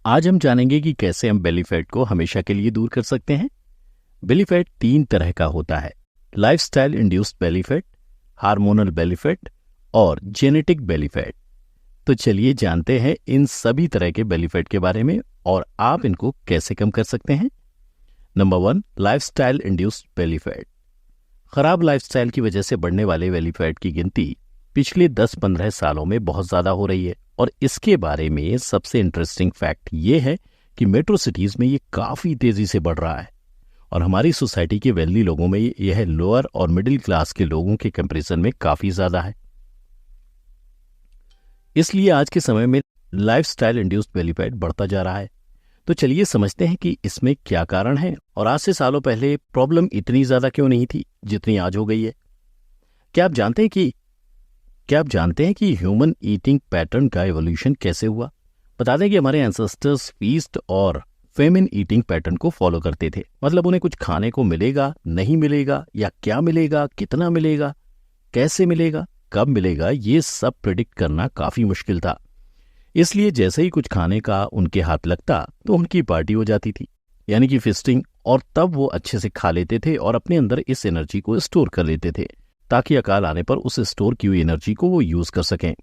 आज हम जानेंगे कि कैसे हम बेली फैट को हमेशा के लिए दूर कर सकते हैं। बेली फैट 3 तरह का होता है: lifestyle induced belly fat, hormonal belly fat और जेनेटिक बेली फैट। तो चलिए जानते हैं इन सभी तरह के बेली फैट के बारे में और आप इनको कैसे कम कर सकते हैं। Number 1, lifestyle induced belly fat. खराब लाइफस्टाइल की वजह से बढ़ने वाले बेली फैट की गिनती पिछले 10-15 सालों में बहुत ज्यादा हो रही है और इसके बारे में सबसे इंटरेस्टिंग फैक्ट ये है कि मेट्रो सिटीज में ये काफी तेजी से बढ़ रहा है और हमारी सोसाइटी के वेल्दी लोगों में यह लोअर और मिडिल क्लास के लोगों के कंपैरिजन में काफी ज्यादा है। इसलिए आज के समय में लाइफस्टाइल इंड्यूस्ड बेली फैट बढ़ता जा रहा है। तो चलिए समझते हैं कि इसमें क्या कारण है और आज से सालों पहले प्रॉब्लम इतनी ज्यादा क्यों नहीं थी जितनी आज हो गई है। क्या आप जानते हैं कि ह्यूमन ईटिंग पैटर्न का एवोल्यूशन कैसे हुआ? बता दें कि हमारे एंसेस्टर्स फीस्ट और फेमिन ईटिंग पैटर्न को फॉलो करते थे। मतलब उन्हें कुछ खाने को मिलेगा, नहीं मिलेगा, या क्या मिलेगा, कितना मिलेगा, कैसे मिलेगा, कब मिलेगा, ये सब प्रिडिक्ट करना काफी मुश्किल था। इसलिए जैसे ही कुछ खाने का उनके हाथ लगता तो उनकी पार्टी हो जाती थी, यानी कि फिस्टिंग, और तब वो अच्छे से खा लेते थे और अपने अंदर इस एनर्जी को स्टोर कर लेते थे ताकि अकाल आने पर उस स्टोर की हुई एनर्जी को वो यूज कर सकें।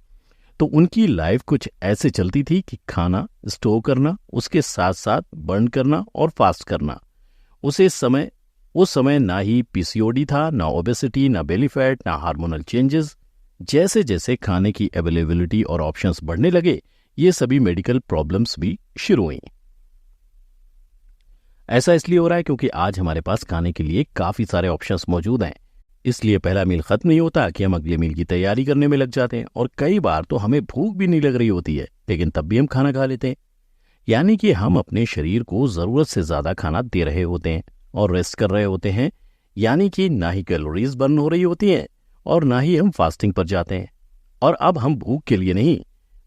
तो उनकी लाइफ कुछ ऐसे चलती थी कि खाना स्टोर करना, उसके साथ साथ बर्न करना और फास्ट करना। उस समय ना ही पीसीओडी था, ना ओबेसिटी, ना बेली फैट, ना हार्मोनल चेंजेस। जैसे जैसे खाने की अवेलेबिलिटी और ऑप्शंस बढ़ने लगे, ये सभी मेडिकल प्रॉब्लम्स भी शुरू हुई। ऐसा इसलिए हो रहा है क्योंकि आज हमारे पास खाने के लिए काफी सारे ऑप्शंस मौजूद हैं। इसलिए पहला मील खत्म नहीं होता कि हम अगले मील की तैयारी करने में लग जाते हैं और कई बार तो हमें भूख भी नहीं लग रही होती है लेकिन तब भी हम खाना खा लेते हैं। यानी कि हम अपने शरीर को जरूरत से ज्यादा खाना दे रहे होते हैं और रेस्ट कर रहे होते हैं। यानी कि ना ही कैलोरीज बर्न हो रही होती हैं और ना ही हम फास्टिंग पर जाते हैं। और अब हम भूख के लिए नहीं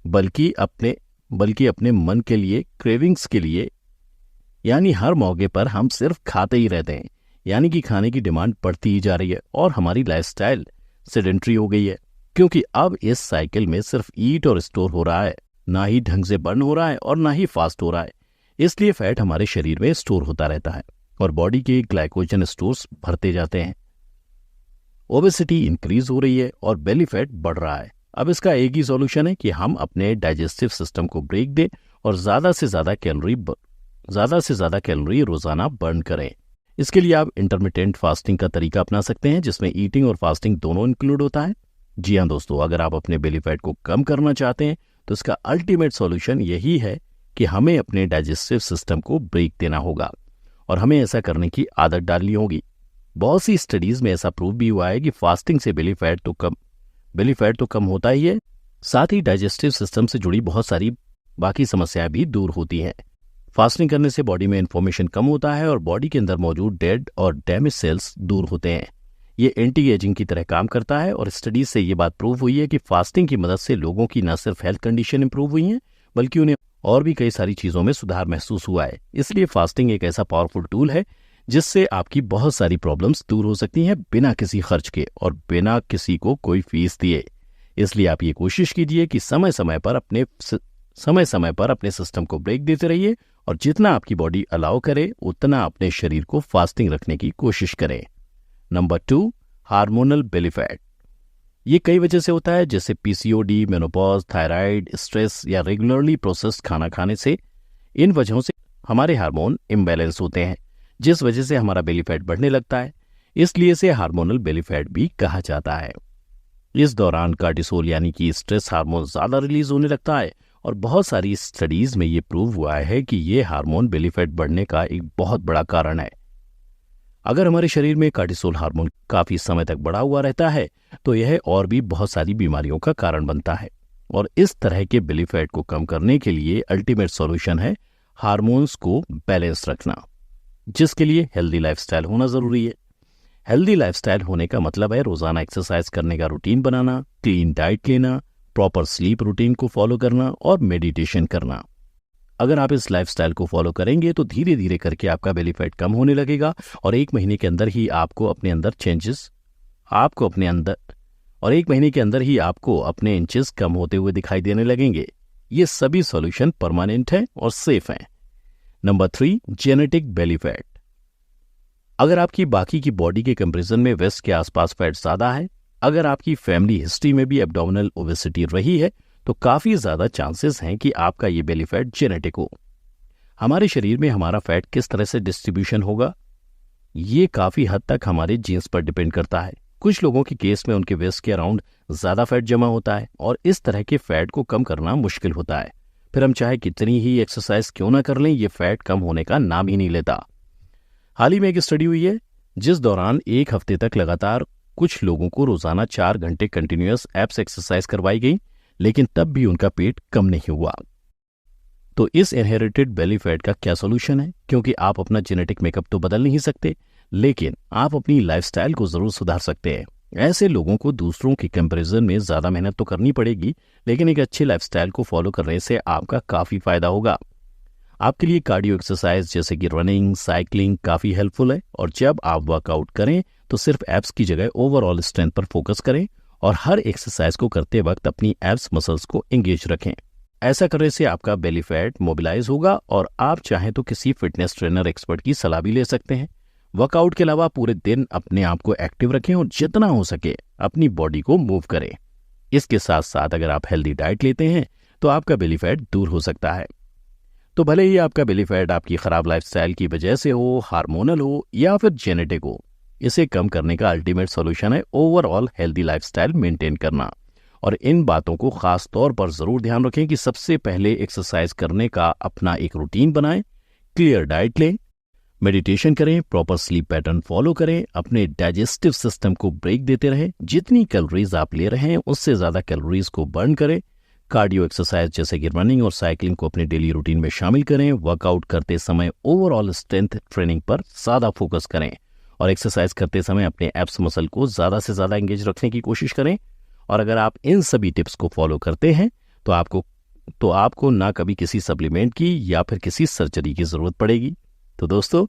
बल्कि अपने मन के लिए, क्रेविंग्स के लिए, यानी हर मौके पर हम सिर्फ खाते ही रहते हैं। यानी कि खाने की डिमांड बढ़ती ही जा रही है और हमारी लाइफस्टाइल सेडेंट्री हो गई है क्योंकि अब इस साइकिल में सिर्फ ईट और स्टोर हो रहा है, ना ही ढंग से बर्न हो रहा है और ना ही फास्ट हो रहा है। इसलिए फैट हमारे शरीर में स्टोर होता रहता है और बॉडी के ग्लाइकोजन स्टोर्स भरते जाते हैं। ओबेसिटी इंक्रीज हो रही है और बेली फैट बढ़ रहा है। अब इसका एक ही सॉल्यूशन है कि हम अपने डाइजेस्टिव सिस्टम को ब्रेक दें और ज्यादा से ज्यादा कैलोरी रोजाना बर्न करें। इसके लिए आप इंटरमिटेंट फास्टिंग का तरीका अपना सकते हैं जिसमें ईटिंग और फास्टिंग दोनों इंक्लूड होता है। जी हाँ दोस्तों, अगर आप अपने बेली फैट को कम करना चाहते हैं तो इसका अल्टीमेट सॉल्यूशन यही है कि हमें अपने डाइजेस्टिव सिस्टम को ब्रेक देना होगा और हमें ऐसा करने की आदत डालनी होगी। बहुत सी स्टडीज में ऐसा प्रूव भी हुआ है कि फास्टिंग से बेली फैट तो कम होता ही है, साथ ही डाइजेस्टिव सिस्टम से जुड़ी बहुत सारी बाकी समस्याएं भी दूर होती हैं। फास्टिंग करने से बॉडी में इन्फॉर्मेशन कम होता है और बॉडी के अंदर मौजूद डेड और डैमेज सेल्स दूर होते हैं। ये एंटी एजिंग की तरह काम करता है और स्टडीज से ये बात प्रूव हुई है कि फास्टिंग की मदद से लोगों की न सिर्फ हेल्थ कंडीशन इंप्रूव हुई है बल्कि उन्हें और भी कई सारी चीजों में सुधार महसूस हुआ है। इसलिए फास्टिंग एक ऐसा पावरफुल टूल है जिससे आपकी बहुत सारी प्रॉब्लम्स दूर हो सकती हैं बिना किसी खर्च के और बिना किसी को कोई फीस दिए। इसलिए आप ये कोशिश कीजिए कि समय समय पर अपने सिस्टम को ब्रेक देते रहिए और जितना आपकी बॉडी अलाउ करे उतना अपने शरीर को फास्टिंग रखने की कोशिश करें। Number 2, hormonal belly fat. ये कई वजह से होता है जैसे पीसीओडी, मेनोपॉज, थायराइड, स्ट्रेस या रेगुलरली प्रोसेस्ड खाना खाने से। इन वजहों से हमारे हार्मोन इम्बैलेंस होते हैं जिस वजह से हमारा बेली फैट बढ़ने लगता है। इसलिए इसे हार्मोनल बेली फैट भी कहा जाता है। इस दौरान कार्टिसोल यानी कि स्ट्रेस हार्मोन ज्यादा रिलीज होने लगता है और बहुत सारी स्टडीज में ये प्रूव हुआ है कि ये हार्मोन बेली फैट बढ़ने का एक बहुत बड़ा कारण है। अगर हमारे शरीर में कार्टिसोल हार्मोन काफी समय तक बढ़ा हुआ रहता है तो यह और भी बहुत सारी बीमारियों का कारण बनता है और इस तरह के बेली फैट को कम करने के लिए अल्टीमेट सॉल्यूशन है हार्मोन्स को बैलेंस रखना, जिसके लिए हेल्दी लाइफस्टाइल होना जरूरी है। हेल्दी लाइफस्टाइल होने का मतलब है रोजाना एक्सरसाइज करने का रूटीन बनाना, क्लीन डाइट लेना, प्रॉपर स्लीप रूटीन को फॉलो करना और मेडिटेशन करना। अगर आप इस लाइफस्टाइल को फॉलो करेंगे तो धीरे धीरे करके आपका बेली फैट कम होने लगेगा और एक महीने के अंदर ही आपको अपने इंचेस कम होते हुए दिखाई देने लगेंगे। ये सभी सॉल्यूशन परमानेंट हैं और सेफ हैं। Number 3, genetic belly fat. अगर आपकी बाकी की बॉडी के कंपैरिजन में वेस्ट के आसपास फैट ज्यादा है, अगर आपकी फैमिली हिस्ट्री में भी एब्डोमिनल ओबेसिटी रही है, तो काफी ज्यादा चांसेस हैं कि आपका ये बेली फैट जेनेटिक हो। हमारे शरीर में हमारा फैट किस तरह से डिस्ट्रीब्यूशन होगा, ये काफी हद तक हमारे जीन्स पर डिपेंड करता है। कुछ लोगों के केस में उनके वेस्ट के अराउंड ज्यादा फैट जमा होता है और इस तरह के फैट को कम करना मुश्किल होता है। फिर हम चाहे कितनी ही एक्सरसाइज क्यों ना कर लें, ये फैट कम होने का नाम ही नहीं लेता। हाल ही में एक स्टडी हुई है जिस दौरान 1 हफ्ते तक लगातार कुछ लोगों को रोजाना 4 घंटे कंटिन्यूअस एब्स एक्सरसाइज करवाई गई, लेकिन तब भी उनका पेट कम नहीं हुआ। तो इस इनहेरिटेड बेली फैट का क्या सोल्यूशन है? क्योंकि आप अपना जेनेटिक मेकअप तो बदल नहीं सकते, लेकिन आप अपनी लाइफस्टाइल को जरूर सुधार सकते हैं। ऐसे लोगों को दूसरों के कंपैरिजन में ज्यादा मेहनत तो करनी पड़ेगी, लेकिन एक अच्छी लाइफस्टाइल को फॉलो करने से आपका काफी फायदा होगा। आपके लिए कार्डियो एक्सरसाइज जैसे कि रनिंग, साइकिलिंग काफी हेल्पफुल है, और जब आप वर्कआउट करें तो सिर्फ एब्स की जगह ओवरऑल स्ट्रेंथ पर फोकस करें और हर एक्सरसाइज को करते वक्त अपनी एब्स मसल्स को एंगेज रखें। ऐसा करने से आपका बेली फैट मोबिलाइज होगा और आप चाहें तो किसी फिटनेस ट्रेनर एक्सपर्ट की सलाह भी ले सकते हैं। वर्कआउट के अलावा पूरे दिन अपने आप को एक्टिव रखें और जितना हो सके अपनी बॉडी को मूव करें। इसके साथ साथ अगर आप हेल्दी डाइट लेते हैं तो आपका बेली फैट दूर हो सकता है। तो भले ही आपका बेली फैट आपकी खराब लाइफस्टाइल की वजह से हो, हार्मोनल हो या फिर जेनेटिक हो, इसे कम करने का अल्टीमेट सॉल्यूशन है ओवरऑल हेल्दी लाइफस्टाइल मेंटेन करना। और इन बातों को खास तौर पर जरूर ध्यान रखें कि सबसे पहले एक्सरसाइज करने का अपना एक रूटीन बनाएं, क्लियर डाइट लें, मेडिटेशन करें, प्रॉपर स्लीप पैटर्न फॉलो करें, अपने डाइजेस्टिव सिस्टम को ब्रेक देते रहें, जितनी कैलोरीज आप ले रहे हैं उससे ज्यादा कैलोरीज को बर्न करें, कार्डियो एक्सरसाइज जैसे कि रनिंग और साइकिलिंग को अपने डेली रूटीन में शामिल करें, वर्कआउट करते समय ओवरऑल स्ट्रेंथ ट्रेनिंग पर ज्यादा फोकस करें और एक्सरसाइज करते समय अपने एब्स मसल को ज्यादा से ज्यादा एंगेज रखने की कोशिश करें। और अगर आप इन सभी टिप्स को फॉलो करते हैं तो आपको ना कभी किसी सप्लीमेंट की या फिर किसी सर्जरी की जरूरत पड़ेगी। तो दोस्तों